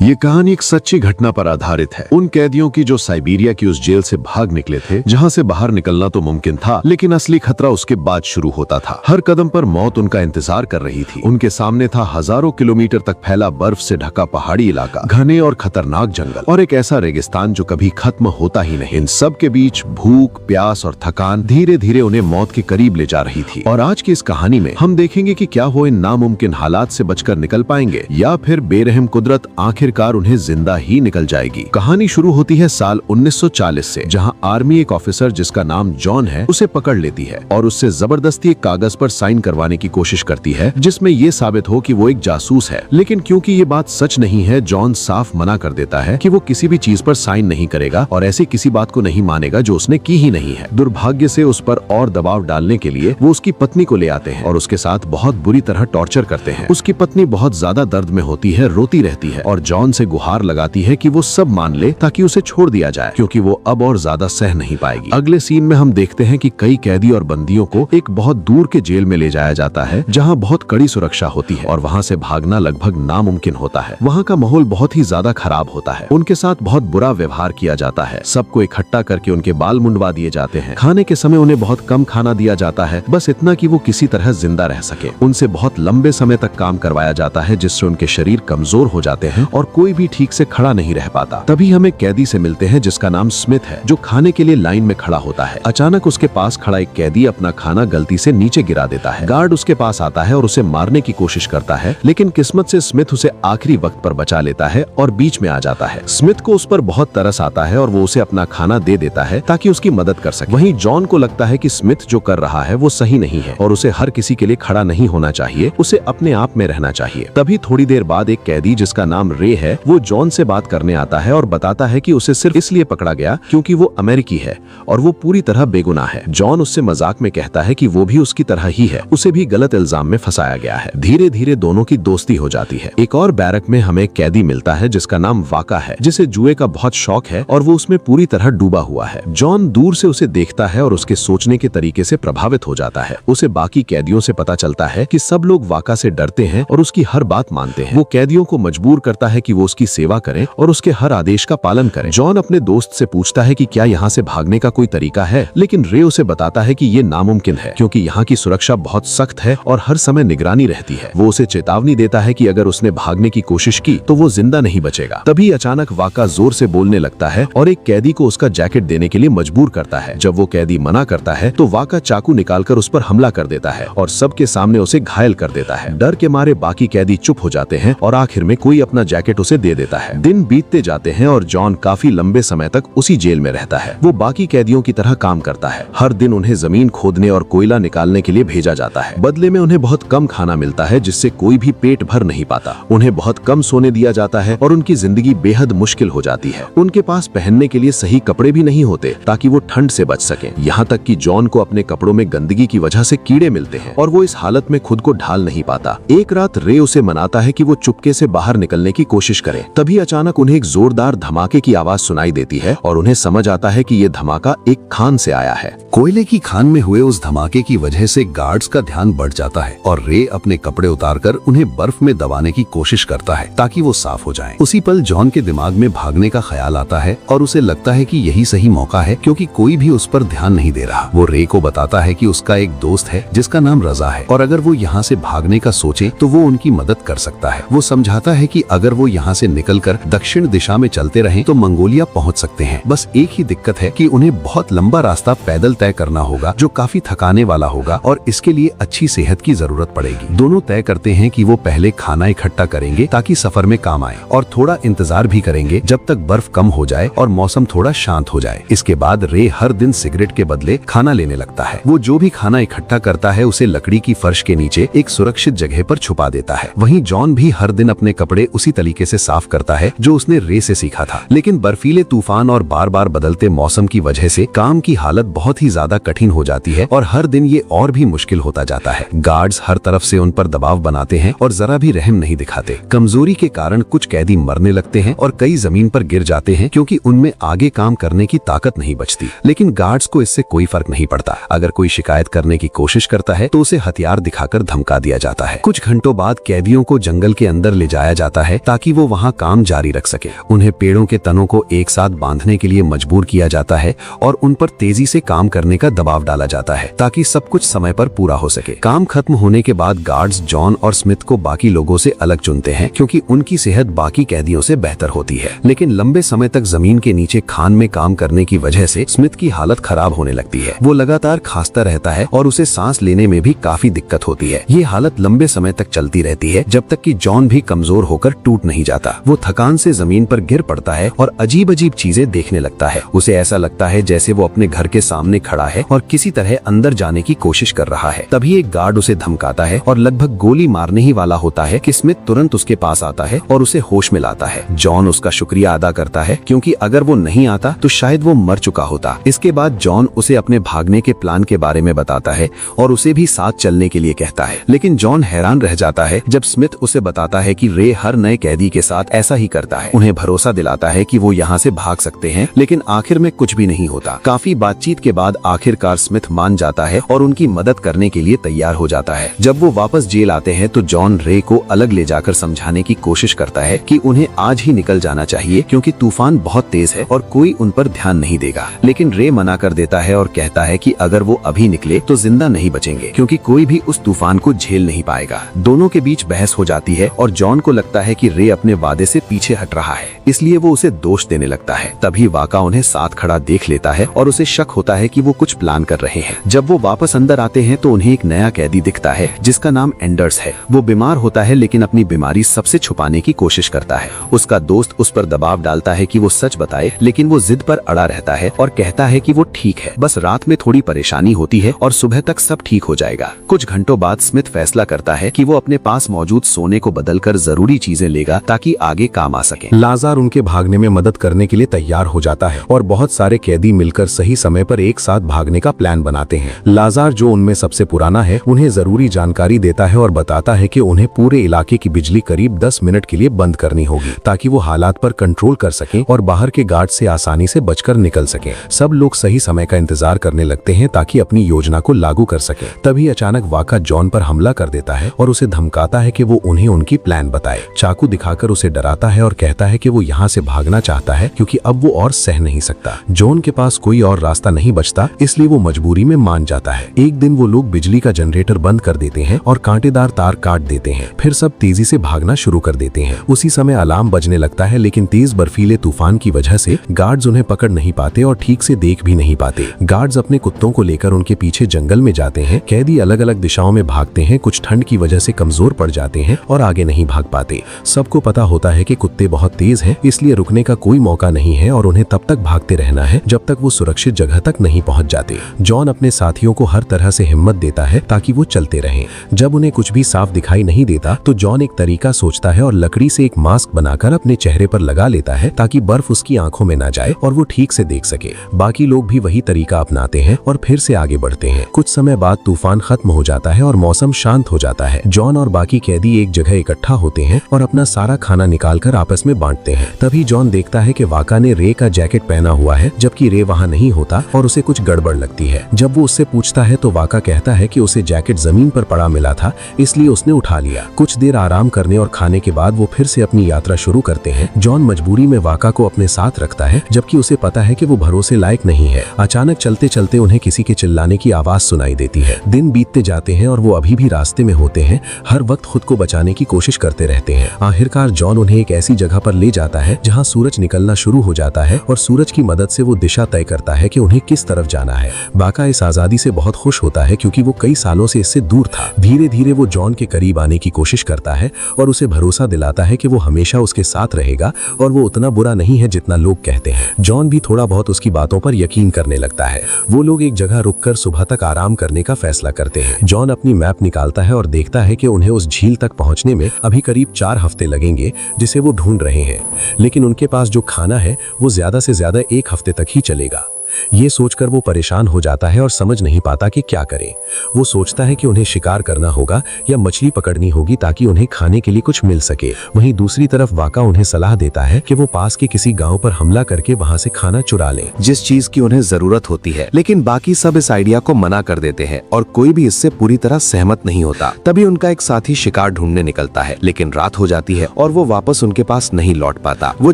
ये कहानी एक सच्ची घटना पर आधारित है। उन कैदियों की जो साइबेरिया की उस जेल से भाग निकले थे, जहां से बाहर निकलना तो मुमकिन था, लेकिन असली खतरा उसके बाद शुरू होता था। हर कदम पर मौत उनका इंतजार कर रही थी। उनके सामने था हजारों किलोमीटर तक फैला बर्फ से ढका पहाड़ी इलाका, घने और खतरनाक जंगल और एक ऐसा रेगिस्तान जो कभी खत्म होता ही नहीं। इन सब के बीच भूख, प्यास और थकान धीरे धीरे उन्हें मौत के करीब ले जा रही थी। और आज की इस कहानी में हम देखेंगे कि क्या वो इन नामुमकिन हालात से बचकर निकल पाएंगे या फिर बेरहम कुदरत आखिरकार उन्हें जिंदा ही निकल जाएगी। कहानी शुरू होती है साल 1940 से, जहां आर्मी एक ऑफिसर जिसका नाम जॉन है उसे पकड़ लेती है और उससे जबरदस्ती एक कागज पर साइन करवाने की कोशिश करती है जिसमें ये साबित हो कि वो एक जासूस है। लेकिन क्योंकि ये बात सच नहीं है, जॉन साफ मना कर देता है कि वो किसी भी चीज पर साइन नहीं करेगा और ऐसी किसी बात को नहीं मानेगा जो उसने की ही नहीं है। दुर्भाग्य से उस पर और दबाव डालने के लिए वो उसकी पत्नी को ले आते हैं और उसके साथ बहुत बुरी तरह टॉर्चर करते हैं। उसकी पत्नी बहुत ज्यादा दर्द में होती है, रोती रहती है और जॉन से गुहार लगाती है कि वो सब मान ले ताकि उसे छोड़ दिया जाए, क्योंकि वो अब और ज्यादा सह नहीं पाएगी। अगले सीन में हम देखते हैं कि कई कैदी और बंदियों को एक बहुत दूर के जेल में ले जाया जाता है जहां बहुत कड़ी सुरक्षा होती है और वहां से भागना लगभग नामुमकिन होता है। वहां का माहौल बहुत ही ज्यादा खराब होता है। उनके साथ बहुत बुरा व्यवहार किया जाता है। सबको इकट्ठा करके उनके बाल मुंडवा दिए जाते हैं। खाने के समय उन्हें बहुत कम खाना दिया जाता है, बस इतना कि वो किसी तरह जिंदा रह सके। उनसे बहुत लंबे समय तक काम करवाया जाता है जिससे उनके शरीर कमजोर हो जाते हैं और कोई भी ठीक से खड़ा नहीं रह पाता। तभी हम एक कैदी से मिलते हैं जिसका नाम स्मिथ है, जो खाने के लिए लाइन में खड़ा होता है। अचानक उसके पास खड़ा एक कैदी अपना खाना गलती से नीचे गिरा देता है। गार्ड उसके पास आता है और उसे मारने की कोशिश करता है, लेकिन किस्मत से स्मिथ उसे आखिरी वक्त पर बचा लेता है और बीच में आ जाता है। स्मिथ को उस पर बहुत तरस आता है और वो उसे अपना खाना दे देता है ताकि उसकी मदद कर सके। वहीं जॉन को लगता है कि स्मिथ जो कर रहा है वो सही नहीं है और उसे हर किसी के लिए खड़ा नहीं होना चाहिए, उसे अपने आप में रहना चाहिए। तभी थोड़ी देर बाद एक कैदी जिसका नाम रे है वो जॉन से बात करने आता है और बताता है कि उसे सिर्फ इसलिए पकड़ा गया क्योंकि वो अमेरिकी है और वो पूरी तरह बेगुनाह है। जॉन उससे मजाक में कहता है कि वो भी उसकी तरह ही है, उसे भी गलत इल्जाम में फंसाया गया है। धीरे धीरे दोनों की दोस्ती हो जाती है। एक और बैरक में हमें कैदी मिलता है जिसका नाम वाका है, जिसे जुए का बहुत शौक है और वो उसमें पूरी तरह डूबा हुआ है। जॉन दूर से उसे देखता है और उसके सोचने के तरीके से प्रभावित हो जाता है। उसे बाकी कैदियों से पता चलता है कि सब लोग वाका से डरते हैं और उसकी हर बात मानते हैं। वो कैदियों को मजबूर करता है कि वो उसकी सेवा करें और उसके हर आदेश का पालन करें। जॉन अपने दोस्त से पूछता है कि क्या यहाँ से भागने का कोई तरीका है, लेकिन रे उसे बताता है कि ये नामुमकिन है क्योंकि यहाँ की सुरक्षा बहुत सख्त है और हर समय निगरानी रहती है। वो उसे चेतावनी देता है कि अगर उसने भागने की कोशिश की तो वो जिंदा नहीं बचेगा। तभी अचानक वाका जोर से बोलने लगता है और एक कैदी को उसका जैकेट देने के लिए मजबूर करता है। जब वो कैदी मना करता है तो वाका चाकू निकालकर उस पर हमला कर देता है और सबके सामने उसे घायल कर देता है। डर के मारे बाकी कैदी चुप हो जाते हैं और आखिर में कोई अपना जैकेट उसे दे देता है। दिन बीतते जाते हैं और जॉन काफी लंबे समय तक उसी जेल में रहता है। वो बाकी कैदियों की तरह काम करता है। हर दिन उन्हें जमीन खोदने और कोयला निकालने के लिए भेजा जाता है। बदले में उन्हें बहुत कम खाना मिलता है जिससे कोई भी पेट भर नहीं पाता। उन्हें बहुत कम सोने दिया जाता है और उनकी जिंदगी बेहद मुश्किल हो जाती है। उनके पास पहनने के लिए सही कपड़े भी नहीं होते ताकि वो ठंड से बच सकें। यहाँ तक कि जॉन को अपने कपड़ों में गंदगी की वजह से कीड़े मिलते हैं और वो इस हालत में खुद को ढाल नहीं पाता। एक रात रे उसे मनाता है कि वो चुपके से बाहर निकलने की कोशिश करे। तभी अचानक उन्हें एक जोरदार धमाके की आवाज सुनाई देती है और उन्हें समझ आता है कि ये धमाका एक खान से आया है। कोयले की खान में हुए उस धमाके की वजह से गार्ड्स का ध्यान बढ़ जाता है और रे अपने कपड़े उतारकर उन्हें बर्फ में दबाने की कोशिश करता है ताकि वो साफ हो जाएं। उसी पल जॉन के दिमाग में भागने का ख्याल आता है और उसे लगता है कि यही सही मौका है क्योंकि कोई भी उस पर ध्यान नहीं दे रहा। वो रे को बताता है कि उसका एक दोस्त है जिसका नाम रजा है और अगर वो यहाँ से भागने का सोचे तो वो उनकी मदद कर सकता है। वो समझाता है कि अगर वो यहाँ से निकलकर दक्षिण दिशा में चलते रहें तो मंगोलिया पहुँच सकते हैं। बस एक ही दिक्कत है कि उन्हें बहुत लंबा रास्ता पैदल तय करना होगा जो काफी थकाने वाला होगा और इसके लिए अच्छी सेहत की जरूरत पड़ेगी। दोनों तय करते हैं कि वो पहले खाना इकट्ठा करेंगे ताकि सफर में काम आए और थोड़ा इंतजार भी करेंगे जब तक बर्फ कम हो जाए और मौसम थोड़ा शांत हो जाए। इसके बाद रे हर दिन सिगरेट के बदले खाना लेने लगता है। वो जो भी खाना इकट्ठा करता है उसे लकड़ी की फर्श के नीचे एक सुरक्षित जगह पर छुपा देता है। वहीं जॉन भी हर दिन अपने कपड़े उसी तरीके से साफ करता है जो उसने रे से सीखा था। लेकिन बर्फीले तूफान और बार बार बदलते मौसम की वजह से काम की हालत बहुत ही ज्यादा कठिन हो जाती है और हर दिन ये और भी मुश्किल होता जाता है। गार्ड्स हर तरफ से उन पर दबाव बनाते हैं और जरा भी रहम नहीं दिखाते। कमजोरी के कारण कुछ कैदी मरने लगते हैं और कई जमीन पर गिर जाते हैं क्योंकि उनमें आगे काम करने की ताकत नहीं बचती। लेकिन गार्ड्स को इससे कोई फर्क नहीं पड़ता। अगर कोई शिकायत करने की कोशिश करता है तो उसे हथियार दिखाकर धमका दिया जाता है। कुछ घंटों बाद कैदियों को जंगल के अंदर ले जाया जाता है ताकि वो वहाँ काम जारी रख सके। उन्हें पेड़ों के तनों को एक साथ बांधने के लिए मजबूर किया जाता है और उन पर तेजी से काम करने का दबाव डाला जाता है ताकि सब कुछ समय पर पूरा हो सके। काम खत्म होने के बाद गार्ड्स जॉन और स्मिथ को बाकी लोगों से अलग चुनते हैं क्योंकि उनकी सेहत बाकी कैदियों से बेहतर होती है। लेकिन लंबे समय तक जमीन के नीचे खान में काम करने की वजह से स्मिथ की हालत खराब होने लगती है। वो लगातार खांसता रहता है और उसे सांस लेने में भी काफी दिक्कत होती है। ये हालत लंबे समय तक चलती रहती है जब तक कि जॉन भी कमजोर होकर टूट नहीं जाता। वो थकान से जमीन पर गिर पड़ता है और अजीब अजीब चीजें देखने लगता है। उसे ऐसा लगता है जैसे वो अपने घर के सामने खड़ा है और किसी तरह अंदर जाने की कोशिश कर रहा है। तभी एक गार्ड उसे धमकाता है और लगभग गोली मारने ही वाला होता है कि स्मिथ तुरंत उसके पास आता है और उसे होश में लाता है। जॉन उसका शुक्रिया अदा करता है क्योंकि अगर वो नहीं आता तो शायद वो मर चुका होता। इसके बाद जॉन उसे अपने भागने के प्लान के बारे में बताता है और उसे भी साथ चलने के लिए कहता है। लेकिन जॉन हैरान रह जाता है जब स्मिथ उसे बताता है कि रे हर नए कैदी के साथ ऐसा ही करता है। उन्हें भरोसा दिलाता है कि वो यहाँ से भाग सकते हैं, लेकिन आखिर में कुछ भी नहीं होता। काफी बातचीत के बाद आखिरकार स्मिथ मान जाता है और उनकी मदद करने के लिए तैयार हो जाता है। जब वो वापस जेल आते हैं तो जॉन रे को अलग ले जाकर समझाने की कोशिश करता है कि उन्हें आज ही निकल जाना चाहिए क्योंकि तूफान बहुत तेज है और कोई उन पर ध्यान नहीं देगा। लेकिन रे मना कर देता है और कहता है कि अगर वो अभी निकले तो जिंदा नहीं बचेंगे क्योंकि कोई भी उस तूफान को झेल नहीं पाएगा। दोनों के बीच बहस हो जाती है और जॉन को लगता है कि रे अपने वादे से पीछे हट रहा है, इसलिए वो उसे दोष देने लगता है। तभी वाका उन्हें साथ खड़ा देख लेता है और उसे शक होता है कि वो कुछ प्लान कर रहे हैं। जब वो वापस अंदर आते हैं तो उन्हें एक नया कैदी दिखता है जिसका नाम एंडर्स है। वो बीमार होता है लेकिन अपनी बीमारी सबसे छुपाने की कोशिश करता है। उसका दोस्त उस पर दबाव डालता है कि वो सच बताए, लेकिन वो जिद पर अड़ा रहता है और कहता है कि वो ठीक है, बस रात में थोड़ी परेशानी होती है और सुबह तक सब ठीक हो जाएगा। कुछ घंटों बाद स्मिथ फैसला करता है कि वो अपने पास मौजूद सोने को बदलकर जरूरी चीजें लेगा ताकि आगे काम आ सके। लाजार उनके भागने में मदद करने के लिए तैयार हो जाता है और बहुत सारे कैदी मिलकर सही समय पर एक साथ भागने का प्लान बनाते हैं। लाजार जो उनमें सबसे पुराना है उन्हें जरूरी जानकारी देता है और बताता है कि उन्हें पूरे इलाके की बिजली करीब 10 मिनट के लिए बंद करनी होगी ताकि वो हालात पर कंट्रोल कर सकें और बाहर के गार्ड से आसानी से बचकर निकल सकें। सब लोग सही समय का इंतजार करने लगते हैं ताकि अपनी योजना को लागू कर सकें। तभी अचानक वाका जॉन पर हमला कर देता है और उसे धमकाता है कि वो उन्हें उनकी प्लान बताए। चाकू दिखाकर उसे डराता है और कहता है कि वो यहाँ से भागना चाहता है क्योंकि अब वो और सह नहीं सकता। जॉन के पास कोई और रास्ता नहीं बचता, इसलिए वो मजबूरी में मान जाता है। एक दिन वो लोग बिजली का जनरेटर बंद कर देते हैं और कांटेदार तार काट देते हैं। फिर सब तेजी से भागना शुरू कर देते हैं। उसी समय अलार्म बजने लगता है, लेकिन तेज बर्फीले तूफान की वजह से गार्ड्स उन्हें पकड़ नहीं पाते और ठीक से देख भी नहीं पाते। गार्ड्स अपने कुत्तों को लेकर उनके पीछे जंगल में जाते हैं। कैदी अलग अलग दिशाओं में भागते हैं। कुछ ठंड की वजह से कमजोर पड़ जाते हैं और आगे नहीं भाग पाते। सबको पता होता है कि कुत्ते बहुत तेज हैं, इसलिए रुकने का कोई मौका नहीं है और उन्हें तब तक भागते रहना है जब तक वो सुरक्षित जगह तक नहीं पहुंच जाते। जॉन अपने साथियों को हर तरह से हिम्मत देता है ताकि वो चलते रहें। जब उन्हें कुछ भी साफ दिखाई नहीं देता तो जॉन एक तरीका सोचता है और लकड़ी से एक मास्क बनाकर अपने चेहरे पर लगा लेता है ताकि बर्फ उसकी आंखों में ना जाए और वो ठीक से देख सके। बाकी लोग भी वही तरीका अपनाते हैं और फिर से आगे बढ़ते हैं। कुछ समय बाद तूफान खत्म हो जाता है और मौसम शांत हो जाता है। जॉन और बाकी कैदी एक जगह इकट्ठा होते हैं और अपना सारा खाना निकालकर आपस में बांटते हैं। तभी जॉन देखता है कि वाका ने रे का जैकेट पहना हुआ है, जबकि रे वहाँ नहीं होता और उसे कुछ गड़बड़ लगती है। जब वो उससे पूछता है तो वाका कहता है कि उसे जैकेट जमीन पर पड़ा मिला था, इसलिए उसने उठा लिया। कुछ देर आराम करने और खाने के बाद वो फिर से अपनी यात्रा शुरू करते हैं। जॉन मजबूरी में वाका को अपने साथ रखता है, जबकि उसे पता है कि वो भरोसे लायक नहीं है। अचानक चलते चलते उन्हें किसी के चिल्लाने की आवाज सुनाई देती है। दिन बीतते जाते हैं और वो अभी भी रास्ते में होते हैं। हर वक्त खुद को बचाने की कोशिश करते रहते हैं। आखिरकार जॉन उन्हें एक ऐसी जगह पर ले जाता है जहां सूरज निकलना शुरू हो जाता है और सूरज की मदद से वो दिशा तय करता है कि उन्हें किस तरफ जाना है। वाका इस आजादी से बहुत खुश होता है क्योंकि वो कई सालों से इससे दूर था। धीरे धीरे वो जॉन के करीब आने की कोशिश करता है और उसे भरोसा दिलाता है कि वो हमेशा उसके साथ रहेगा और वो उतना बुरा नहीं है जितना लोग कहते हैं। जॉन भी थोड़ा बहुत उसकी बातों पर यकीन करने लगता है। वो लोग एक जगह रुककर सुबह तक आराम करने का फैसला करते हैं। जॉन अपनी मैप निकालता है और देखता है कि उन्हें उस झील तक पहुंचने में अभी करीब 4 हफ्ते लगेंगे जिसे वो ढूंढ रहे हैं, लेकिन उनके पास जो खाना है वो ज्यादा से ज्यादा 1 हफ्ते तक ही चलेगा। ये सोचकर वो परेशान हो जाता है और समझ नहीं पाता कि क्या करे। वो सोचता है कि उन्हें शिकार करना होगा या मछली पकड़नी होगी ताकि उन्हें खाने के लिए कुछ मिल सके। वहीं दूसरी तरफ वाका उन्हें सलाह देता है कि वो पास के किसी गांव पर हमला करके वहां से खाना चुरा लें, जिस चीज की उन्हें जरूरत होती है। लेकिन बाकी सब इस आइडिया को मना कर देते हैं और कोई भी इससे पूरी तरह सहमत नहीं होता। तभी उनका एक साथी शिकार ढूंढने निकलता है, लेकिन रात हो जाती है और वो वापस उनके पास नहीं लौट पाता। वो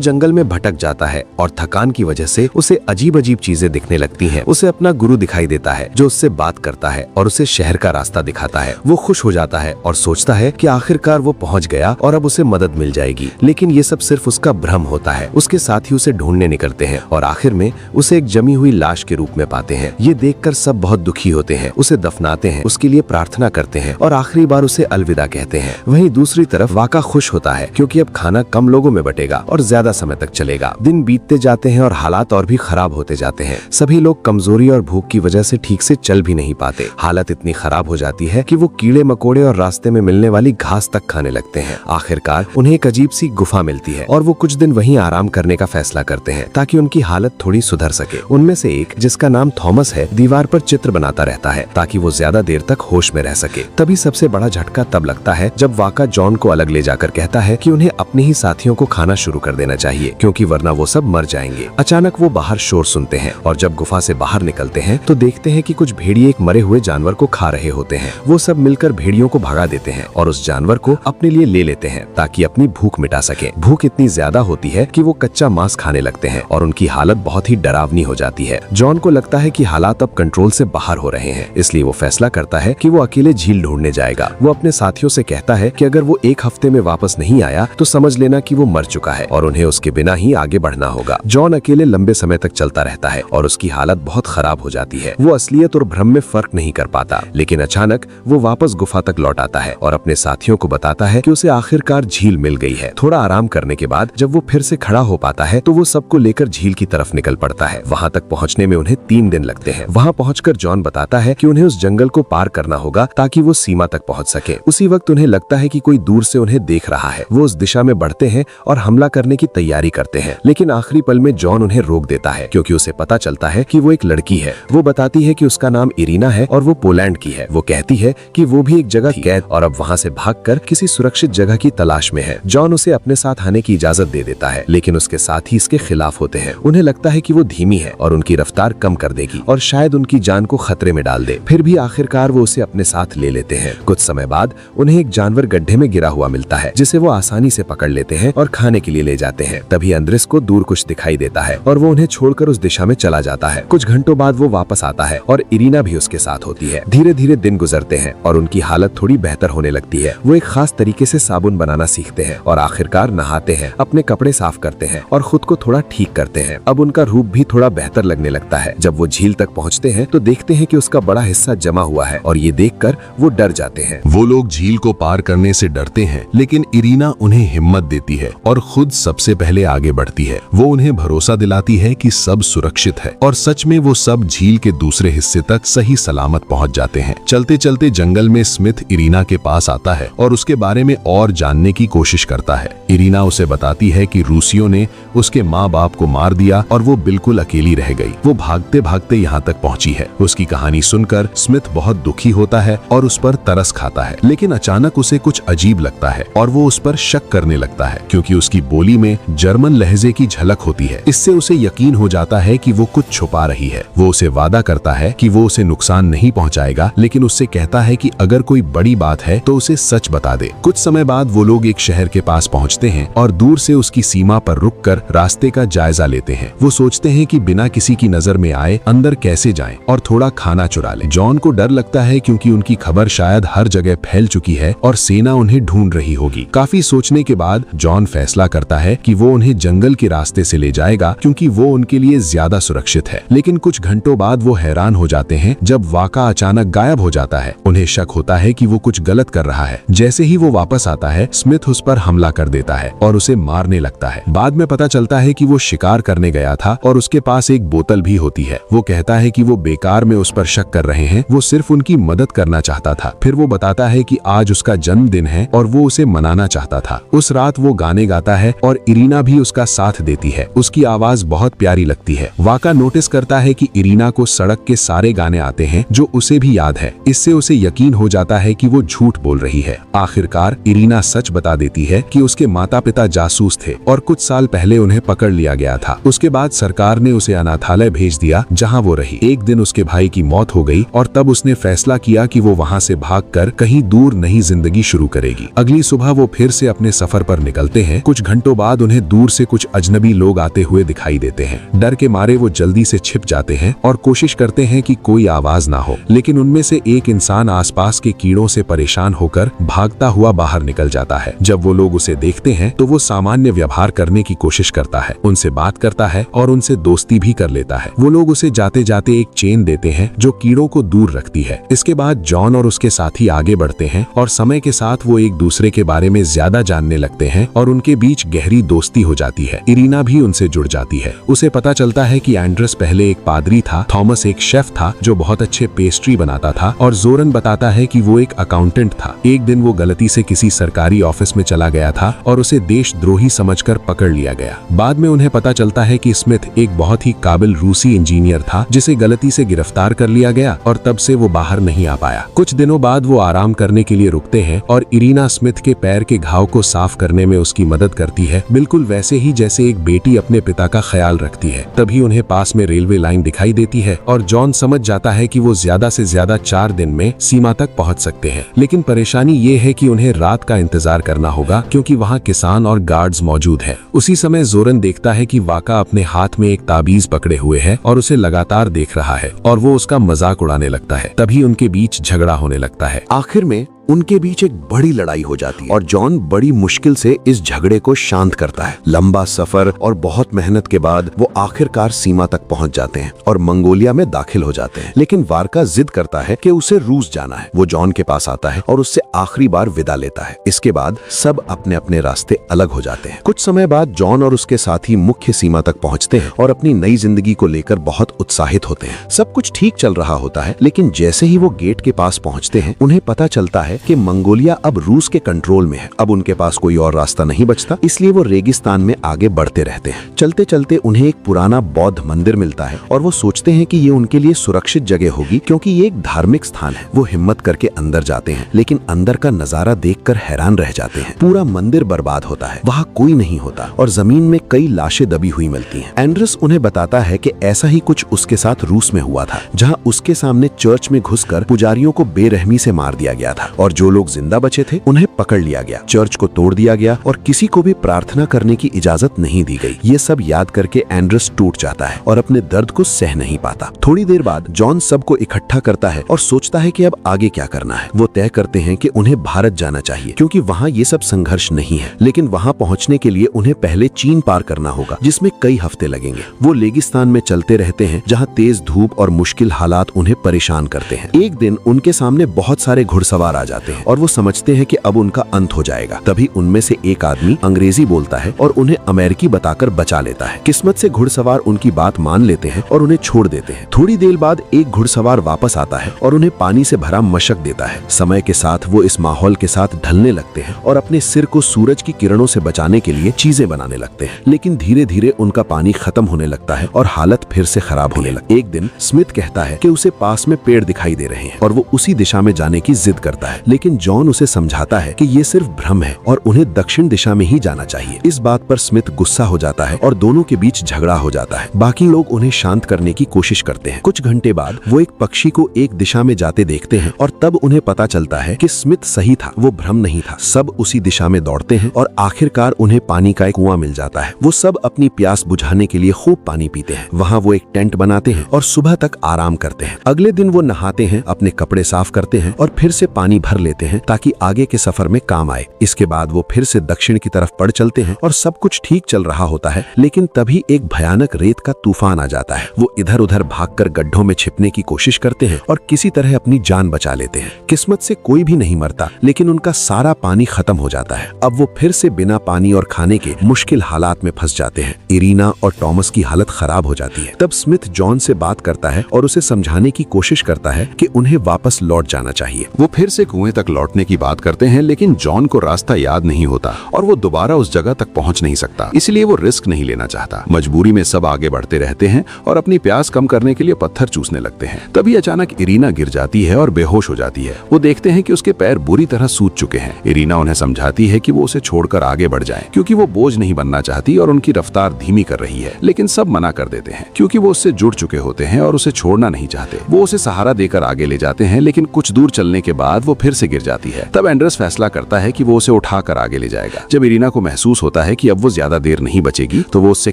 जंगल में भटक जाता है और थकान की वजह से उसे अजीब अजीब चीजें दिखने लगती हैं। उसे अपना गुरु दिखाई देता है जो उससे बात करता है और उसे शहर का रास्ता दिखाता है। वो खुश हो जाता है और सोचता है कि आखिरकार वो पहुंच गया और अब उसे मदद मिल जाएगी। लेकिन ये सब सिर्फ उसका भ्रम होता है। उसके साथी उसे ढूंढने निकलते हैं और आखिर में उसे एक जमी हुई लाश के रूप में पाते हैं। ये देखकर सब बहुत दुखी होते हैं, उसे दफनाते हैं, उसके लिए प्रार्थना करते हैं और आखिरी बार उसे अलविदा कहते हैं। वहीं दूसरी तरफ वाका खुश होता है क्योंकि अब खाना कम लोगों में बटेगा और ज्यादा समय तक चलेगा। दिन बीतते जाते हैं और हालात और भी खराब होते जाते हैं। सभी लोग कमजोरी और भूख की वजह से ठीक से चल भी नहीं पाते। हालत इतनी खराब हो जाती है कि वो कीड़े मकोड़े और रास्ते में मिलने वाली घास तक खाने लगते हैं। आखिरकार उन्हें एक अजीब सी गुफा मिलती है और वो कुछ दिन वहीं आराम करने का फैसला करते हैं ताकि उनकी हालत थोड़ी सुधर सके। उनमें से एक, जिसका नाम थॉमस है, दीवार पर चित्र बनाता रहता है ताकि वो ज्यादा देर तक होश में रह सके। तभी सबसे बड़ा झटका तब लगता है जब वाका जॉन को अलग ले जाकर कहता है कि उन्हें अपने ही साथियों को खाना शुरू कर देना चाहिए क्योंकि वरना वो सब मर जाएंगे। अचानक वो बाहर शोर सुनते हैं और जब गुफा से बाहर निकलते हैं तो देखते हैं कि कुछ भेड़िए एक मरे हुए जानवर को खा रहे होते हैं। वो सब मिलकर भेड़ियों को भगा देते हैं और उस जानवर को अपने लिए ले लेते हैं ताकि अपनी भूख मिटा सके। भूख इतनी ज्यादा होती है कि वो कच्चा मांस खाने लगते हैं और उनकी हालत बहुत ही डरावनी हो जाती है। जॉन को लगता है कि हालात अब कंट्रोल से बाहर हो रहे हैं, इसलिए वो फैसला करता है कि वो अकेले झील ढूंढने जाएगा। वो अपने साथियों से कहता है कि अगर वो एक हफ्ते में वापस नहीं आया तो समझ लेना कि वो मर चुका है और उन्हें उसके बिना ही आगे बढ़ना होगा। जॉन अकेले लंबे समय तक चलता रहता है और उसकी हालत बहुत खराब हो जाती है। वो असलियत और भ्रम में फर्क नहीं कर पाता, लेकिन अचानक वो वापस गुफा तक लौट आता है और अपने साथियों को बताता है कि उसे आखिरकार झील मिल गई है। थोड़ा आराम करने के बाद जब वो फिर से खड़ा हो पाता है तो वो सबको लेकर झील की तरफ निकल पड़ता है। वहाँ तक पहुँचने में उन्हें 3 दिन लगते हैं। वहाँ पहुँचकर जॉन बताता है कि उन्हें उस जंगल को पार करना होगा ताकि वो सीमा तक पहुँच सके। उसी वक्त उन्हें लगता है कि कोई दूर से उन्हें देख रहा है। वो उस दिशा में बढ़ते हैं और हमला करने की तैयारी करते हैं, लेकिन आखिरी पल में जॉन उन्हें रोक देता है क्योंकि उसे पता चलता है कि वो एक लड़की है। वो बताती है कि उसका नाम इरीना है और वो पोलैंड की है। वो कहती है कि वो भी एक जगह कैद और अब वहाँ से भागकर किसी सुरक्षित जगह की तलाश में है। जॉन उसे अपने साथ आने की इजाजत दे देता है, लेकिन उसके साथ ही इसके खिलाफ होते हैं। उन्हें लगता है कि वो धीमी है और उनकी रफ्तार कम कर देगी और शायद उनकी जान को खतरे में डाल दे। फिर भी आखिरकार वो उसे अपने साथ ले लेते हैं। कुछ समय बाद उन्हें एक जानवर गड्ढे में गिरा हुआ मिलता है जिसे वो आसानी से पकड़ लेते हैं और खाने के लिए ले जाते हैं। तभी अंद्रेस को दूर कुछ दिखाई देता है और वो उन्हें छोड़कर उस दिशा में चला जाता है। कुछ घंटों बाद वो वापस आता है और इरीना भी उसके साथ होती है। धीरे धीरे दिन गुजरते हैं और उनकी हालत थोड़ी बेहतर होने लगती है। वो एक खास तरीके से साबुन बनाना सीखते हैं और आखिरकार नहाते हैं, अपने कपड़े साफ करते हैं और खुद को थोड़ा ठीक करते हैं। अब उनका रूप भी थोड़ा बेहतर लगने लगता है। जब वो झील तक पहुँचते हैं तो देखते हैं कि उसका बड़ा हिस्सा जमा हुआ है और ये देखकर वो डर जाते हैं। वो लोग झील को पार करने से डरते हैं, लेकिन इरीना उन्हें हिम्मत देती है और खुद सबसे पहले आगे बढ़ती है। वो उन्हें भरोसा दिलाती है कि सब सुरक्षित है और सच में वो सब झील के दूसरे हिस्से तक सही सलामत पहुंच जाते हैं। चलते चलते जंगल में स्मिथ इरीना के पास आता है और उसके बारे में और जानने की कोशिश करता है। इरीना उसे बताती है कि रूसियों ने उसके माँ बाप को मार दिया और वो बिल्कुल अकेली रह गई। वो भागते भागते यहाँ तक पहुंची है। उसकी कहानी सुनकर स्मिथ बहुत दुखी होता है और उस पर तरस खाता है, लेकिन अचानक उसे कुछ अजीब लगता है और वो उस पर शक करने लगता है क्योंकि उसकी बोली में जर्मन लहजे की झलक होती है। इससे उसे यकीन हो जाता है कि वो कुछ छुपा रही है। वो उसे वादा करता है कि वो उसे नुकसान नहीं पहुंचाएगा, लेकिन उससे कहता है कि अगर कोई बड़ी बात है तो उसे सच बता दे। कुछ समय बाद वो लोग एक शहर के पास पहुंचते हैं और दूर से उसकी सीमा पर रुककर रास्ते का जायजा लेते हैं। वो सोचते हैं कि बिना किसी की नजर में आए अंदर कैसे जाएं और थोड़ा खाना चुरा लें। जॉन को डर लगता है क्योंकि उनकी खबर शायद हर जगह फैल चुकी है और सेना उन्हें ढूंढ रही होगी। काफी सोचने के बाद जॉन फैसला करता है कि वो उन्हें जंगल के रास्ते से ले जाएगा क्योंकि वो उनके लिए ज्यादा सुरक्षित है। लेकिन कुछ घंटों बाद वो हैरान हो जाते हैं जब वाका अचानक गायब हो जाता है। उन्हें शक होता है कि वो कुछ गलत कर रहा है। जैसे ही वो वापस आता है, स्मिथ उस पर हमला कर देता है और उसे मारने लगता है। बाद में पता चलता है कि वो शिकार करने गया था और उसके पास एक बोतल भी होती है। वो कहता है कि वो बेकार में उस पर शक कर रहे हैं, वो सिर्फ उनकी मदद करना चाहता था। फिर वो बताता है कि आज उसका जन्मदिन है और वो उसे मनाना चाहता था। उस रात वो गाने गाता है और इरीना भी उसका साथ देती है। उसकी आवाज बहुत प्यारी लगती है। वाका वाका नोटिस करता है कि इरीना को सड़क के सारे गाने आते हैं जो उसे भी याद है। इससे उसे यकीन हो जाता है कि वो झूठ बोल रही है। आखिरकार इरीना सच बता देती है कि उसके माता पिता जासूस थे और कुछ साल पहले उन्हें पकड़ लिया गया था। उसके बाद सरकार ने उसे अनाथालय भेज दिया जहाँ वो रही। एक दिन उसके भाई की मौत हो गई और तब उसने फैसला किया कि वो वहाँ से भागकर कहीं दूर नई जिंदगी शुरू करेगी। अगली सुबह वो फिर से अपने सफर पर निकलते हैं। कुछ घंटों बाद उन्हें दूर से कुछ अजनबी लोग आते हुए दिखाई देते हैं। डर के मारे वो जल्दी से छिप जाते हैं और कोशिश करते हैं कि कोई आवाज ना हो, लेकिन उनमें से एक इंसान आसपास के कीड़ों से परेशान होकर भागता हुआ बाहर निकल जाता है। जब वो लोग उसे देखते हैं तो वो सामान्य व्यवहार करने की कोशिश करता है, उनसे बात करता है और उनसे दोस्ती भी कर लेता है। वो लोग उसे जाते जाते एक चेन देते हैं जो कीड़ों को दूर रखती है। इसके बाद जॉन और उसके साथी आगे बढ़ते हैं और समय के साथ वो एक दूसरे के बारे में ज्यादा जानने लगते हैं और उनके बीच गहरी दोस्ती हो जाती है। इरीना भी उनसे जुड़ जाती है। उसे पता चलता है कि एंड्रस पहले एक पादरी था, थॉमस एक शेफ था जो बहुत अच्छे पेस्ट्री बनाता था और जोरन बताता है कि वो एक अकाउंटेंट था। एक दिन वो गलती से किसी सरकारी ऑफिस में चला गया था और उसे देशद्रोही समझकर पकड़ लिया गया। बाद में उन्हें पता चलता है कि स्मिथ एक बहुत ही काबिल रूसी इंजीनियर था जिसे गलती से गिरफ्तार कर लिया गया और तब से वो बाहर नहीं आ पाया। कुछ दिनों बाद वो आराम करने के लिए रुकते हैं और इरीना स्मिथ के पैर के घाव को साफ करने में उसकी मदद करती है, बिल्कुल वैसे ही जैसे एक बेटी अपने पिता का ख्याल रखती है। तभी उन्हें पास में रेलवे लाइन दिखाई देती है और जॉन समझ जाता है कि वो ज्यादा से ज्यादा 4 दिन में सीमा तक पहुंच सकते हैं। लेकिन परेशानी ये है कि उन्हें रात का इंतजार करना होगा क्योंकि वहाँ किसान और गार्ड्स मौजूद हैं। उसी समय जोरन देखता है कि वाका अपने हाथ में एक ताबीज पकड़े हुए है और उसे लगातार देख रहा है और वो उसका मजाक उड़ाने लगता है। तभी उनके बीच झगड़ा होने लगता है। आखिर में उनके बीच एक बड़ी लड़ाई हो जाती है और जॉन बड़ी मुश्किल से इस झगड़े को शांत करता है। लंबा सफर और बहुत मेहनत के बाद वो आखिरकार सीमा तक पहुंच जाते हैं और मंगोलिया में दाखिल हो जाते हैं। लेकिन वाका जिद करता है कि उसे रूस जाना है। वो जॉन के पास आता है और उससे आखिरी बार विदा लेता है। इसके बाद सब अपने अपने रास्ते अलग हो जाते हैं। कुछ समय बाद जॉन और उसके साथी मुख्य सीमा तक पहुंचते हैं और अपनी नई जिंदगी को लेकर बहुत उत्साहित होते हैं। सब कुछ ठीक चल रहा होता है, लेकिन जैसे ही वो गेट के पास पहुंचते हैं उन्हें पता चलता है कि मंगोलिया अब रूस के कंट्रोल में है। अब उनके पास कोई और रास्ता नहीं बचता, इसलिए वो रेगिस्तान में आगे बढ़ते रहते हैं। चलते चलते उन्हें एक पुराना बौद्ध मंदिर मिलता है और वो सोचते हैं कि ये उनके लिए सुरक्षित जगह होगी क्योंकि ये एक धार्मिक स्थान है। वो हिम्मत करके अंदर जाते हैं, लेकिन अंदर का नजारा देखकर हैरान रह जाते हैं। पूरा मंदिर बर्बाद होता है, वहाँ कोई नहीं होता और जमीन में कई लाशें दबी हुई मिलती हैं। एंड्रस उन्हें बताता है कि ऐसा ही कुछ उसके साथ रूस में हुआ था, जहाँ उसके सामने चर्च में घुसकर पुजारियों को बेरहमी से मार दिया गया था और जो लोग जिंदा बचे थे उन्हें पकड़ लिया गया। चर्च को तोड़ दिया गया और किसी को भी प्रार्थना करने की इजाजत नहीं दी गई। ये सब याद करके एंड्रस टूट जाता है और अपने दर्द को सह नहीं पाता। थोड़ी देर बाद जॉन सबको इकट्ठा करता है और सोचता है कि अब आगे क्या करना है। वो तय करते हैं कि उन्हें भारत जाना चाहिए क्योंकि वहाँ ये सब संघर्ष नहीं है, लेकिन वहाँ पहुँचने के लिए उन्हें पहले चीन पार करना होगा जिसमें कई हफ्ते लगेंगे। वो रेगिस्तान में चलते रहते हैं जहाँ तेज धूप और मुश्किल हालात उन्हें परेशान करते हैं। एक दिन उनके सामने बहुत सारे घुड़सवार आ जाते हैं और वो समझते हैं कि अब उनका अंत हो जाएगा। तभी उनमें से एक आदमी अंग्रेजी बोलता है और उन्हें अमेरिकी बताकर बचा लेता है। किस्मत से घुड़सवार उनकी बात मान लेते हैं और उन्हें छोड़ देते हैं। थोड़ी देर बाद एक घुड़सवार वापस आता है और उन्हें पानी से भरा मशक देता है। समय के साथ वो इस माहौल के साथ ढलने लगते हैं और अपने सिर को सूरज की किरणों से बचाने के लिए चीजें बनाने लगते हैं। लेकिन धीरे धीरे उनका पानी खत्म होने लगता है और हालत फिर से खराब होने लगती है। एक दिन स्मिथ कहता है कि उसे पास में पेड़ दिखाई दे रहे हैं और वो उसी दिशा में जाने की जिद करता है, लेकिन जॉन उसे समझाता है कि ये सिर्फ भ्रम है और उन्हें दक्षिण दिशा में ही जाना चाहिए। इस बात पर स्मिथ गुस्सा हो जाता है और दोनों के बीच झगड़ा हो जाता है। बाकी लोग उन्हें शांत करने की कोशिश करते हैं। कुछ घंटे बाद वो एक पक्षी को एक दिशा में जाते देखते हैं और तब उन्हें पता चलता है कि स्मिथ सही था, वो भ्रम नहीं था। सब उसी दिशा में दौड़ते हैं और आखिरकार उन्हें पानी का एक कुआं मिल जाता है। वो सब अपनी प्यास बुझाने के लिए खूब पानी पीते हैं। वहाँ वो एक टेंट बनाते हैं और सुबह तक आराम करते हैं। अगले दिन वो नहाते हैं, अपने कपड़े साफ करते हैं और फिर से पानी भर लेते हैं ताकि आगे के सफर में काम आए। इसके बाद वो फिर से दक्षिण की तरफ बढ़ चलते हैं और सब कुछ ठीक चल रहा होता है, लेकिन तभी एक भयानक रेत का तूफान आ जाता है। वो इधर उधर भागकर गड्ढों में छिपने की कोशिश करते हैं और किसी तरह अपनी जान बचा लेते हैं। किस्मत से कोई भी नहीं मरता, लेकिन उनका सारा पानी खत्म हो जाता है। अब वो फिर से बिना पानी और खाने के मुश्किल हालात में फंस जाते हैं। इरीना और टॉमस की हालत खराब हो जाती है। तब स्मिथ जॉन से बात करता है और उसे समझाने की कोशिश करता है कि उन्हें वापस लौट जाना चाहिए। वो फिर से कुएं तक लौटने की बात करते हैं, लेकिन जॉन को रास्ता याद नहीं होता और वो दोबारा उस जगह तक पहुंच नहीं सकता, इसलिए वो रिस्क नहीं लेना चाहता। मजबूरी में सब आगे बढ़ते रहते हैं और अपनी प्यास कम करने के लिए पत्थर चूसने लगते हैं। तभी अचानक इरीना गिर जाती है और बेहोश हो जाती है। वो देखते हैं कि उसके पैर बुरी तरह सूज चुके हैं। इरीना उन्हें समझाती है कि वो उसे छोड़कर आगे बढ़ जाएं, क्योंकि वो बोझ नहीं बनना चाहती और उनकी रफ्तार धीमी कर रही है। लेकिन सब मना कर देते हैं, क्योंकि वो उससे जुड़ चुके होते हैं और उसे छोड़ना नहीं चाहते। वो उसे सहारा देकर आगे ले जाते हैं, लेकिन कुछ दूर चलने के बाद वो फिर से गिर जाती है। तब एंडर्स फैसला करता है कि वो उसे उठाकर आगे ले जाएगा। जब इरीना को महसूस होता है कि अब वो ज्यादा देर नहीं बचेगी, तो वो उससे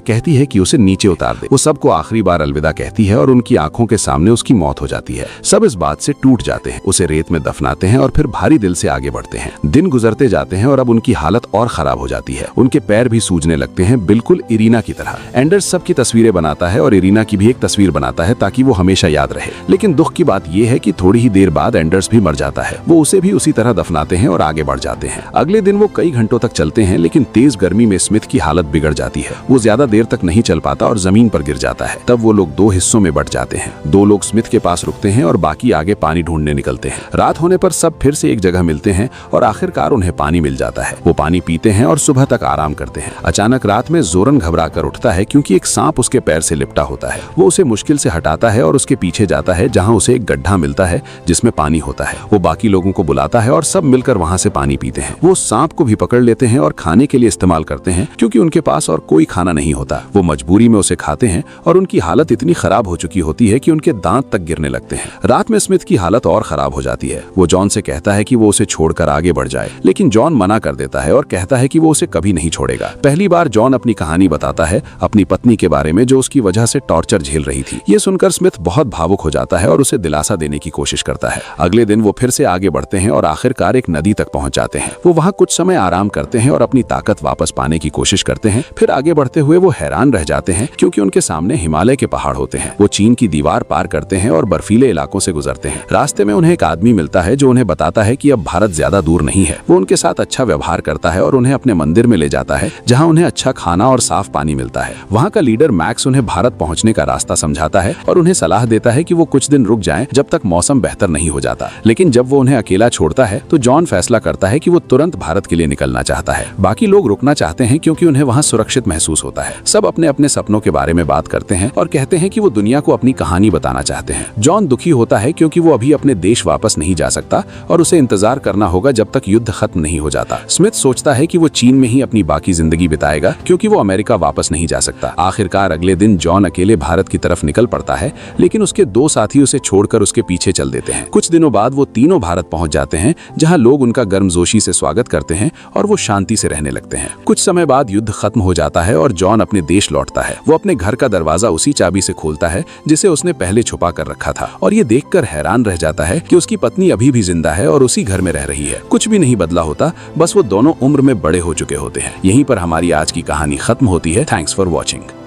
कहती है कि उसे नीचे उतार दे। वो सबको आखिरी बार अलविदा कहती है और उनकी आंखों के सामने उसकी मौत हो जाती है। सब इस बात से टूट जाते हैं, उसे रेत में दफनाते हैं और फिर भारी दिल से आगे बढ़ते हैं। दिन गुजरते जाते हैं और अब उनकी हालत और खराब हो जाती है। उनके पैर भी सूजने लगते हैं, बिल्कुल इरीना की तरह। एंडर्स सबकी तस्वीरें बनाता है और इरीना की भी एक तस्वीर बनाता है ताकि वो हमेशा याद रहे। लेकिन दुख की बात यह है कि थोड़ी ही देर बाद एंडर्स भी मर जाता है। वो उसे भी उसी तरह दफनाते हैं और आगे बढ़ जाते हैं। अगले दिन वो कई घंटों तक चलते हैं, लेकिन तेज गर्मी में स्मिथ की हालत बिगड़ जाती है। वो ज्यादा देर तक नहीं चल पाता और जमीन पर गिर जाता है। तब वो लोग दो हिस्सों में बंट जाते हैं। दो लोग स्मिथ के पास रुकते हैं और बाकी आगे पानी ढूंढने निकलते हैं। रात होने पर सब फिर से एक जगह मिलते हैं और आखिरकार उन्हें पानी मिल जाता है। वो पानी पीते हैं और सुबह तक आराम करते हैं। अचानक रात में जोरन घबरा कर उठता है, क्योंकि एक सांप उसके पैर से लिपटा होता है। वो उसे मुश्किल से हटाता है और उसके पीछे जाता है, जहाँ उसे एक गड्ढा मिलता है जिसमें पानी होता है। वो बाकी लोगों को बुलाता है और सब मिलकर वहाँ से पानी पीते हैं। वो सांप को भी पकड़ लेते हैं और खाने के लिए इस्तेमाल करते हैं, क्योंकि उनके पास और कोई खाना नहीं होता। वो मजबूरी में उसे खाते हैं और उनकी हालत इतनी खराब हो चुकी होती है कि उनके दांत तक गिरने लगते हैं। रात में स्मिथ की हालत और खराब हो जाती है। वो जॉन से कहता है कि वो उसे छोड़कर आगे बढ़ जाए, लेकिन जॉन मना कर देता है और कहता है कि वो उसे कभी नहीं छोड़ेगा। पहली बार जॉन अपनी कहानी बताता है अपनी पत्नी के बारे में, जो उसकी वजह से टॉर्चर झेल रही थी। ये सुनकर स्मिथ बहुत भावुक हो जाता है और उसे दिलासा देने की कोशिश करता है। अगले दिन वो फिर से आगे बढ़ते हैं और आखिरकार एक नदी तक पहुंच जाते हैं। वो वहां कुछ समय आराम करते हैं और अपनी ताकत वापस पाने की कोशिश करते हैं। फिर आगे बढ़ते हुए वो हैरान रह जाते हैं, क्योंकि उनके सामने हिमालय के पहाड़ होते हैं। वो चीन की दीवार पार करते हैं और बर्फीले इलाकों से गुजरते हैं। रास्ते में उन्हें एक आदमी मिलता है जो उन्हें बताता है कि अब भारत ज्यादा दूर नहीं है। वो उनके साथ अच्छा व्यवहार करता है और उन्हें अपने मंदिर में ले जाता है, जहाँ उन्हें अच्छा खाना और साफ पानी मिलता है। वहाँ का लीडर मैक्स उन्हें भारत पहुँचने का रास्ता समझाता है और उन्हें सलाह देता है कि वो कुछ दिन रुक जाएं जब तक मौसम बेहतर नहीं हो जाता। लेकिन जब वो उन्हें अकेला छोड़ता है तो जॉन फैसला करता है कि वो तुरंत भारत के लिए निकलना चाहता है। बाकी लोग रुकना चाहते हैं, क्योंकि उन्हें वहाँ सुरक्षित महसूस होता है। सब अपने अपने सपनों के बारे में बात करते हैं और कहते हैं कि वो दुनिया को अपनी कहानी बताना चाहते हैं। जॉन दुखी होता है, क्योंकि वो अभी अपने देश वापस नहीं जा सकता और उसे इंतजार करना होगा जब तक युद्ध खत्म नहीं हो जाता। स्मिथ सोचता है कि वो चीन में ही अपनी बाकी जिंदगी बिताएगा, क्योंकि वो अमेरिका वापस नहीं जा सकता। आखिरकार अगले दिन जॉन अकेले भारत की तरफ निकल पड़ता है, लेकिन उसके दो साथी उसे छोड़कर उसके पीछे चल देते हैं। कुछ दिनों बाद वो तीनों भारत पहुंच जाते हैं, जहां लोग उनका गर्मजोशी से स्वागत करते हैं और वो शांति से रहने लगते हैं। कुछ समय बाद युद्ध खत्म हो जाता है और जॉन अपने देश लौटता है। वो अपने घर का दरवाजा उसी चाबी से खोलता है जिसे उसने पहले छुपा कर रखा था, और ये देखकर हैरान रह जाता है कि उसकी पत्नी अभी भी जिंदा है और उसी घर में रह रही है। कुछ भी नहीं बदला होता, बस वो दोनों उम्र में बड़े हो चुके होते हैं। यहीं पर हमारी आज की कहानी खत्म होती है। Thanks for watching.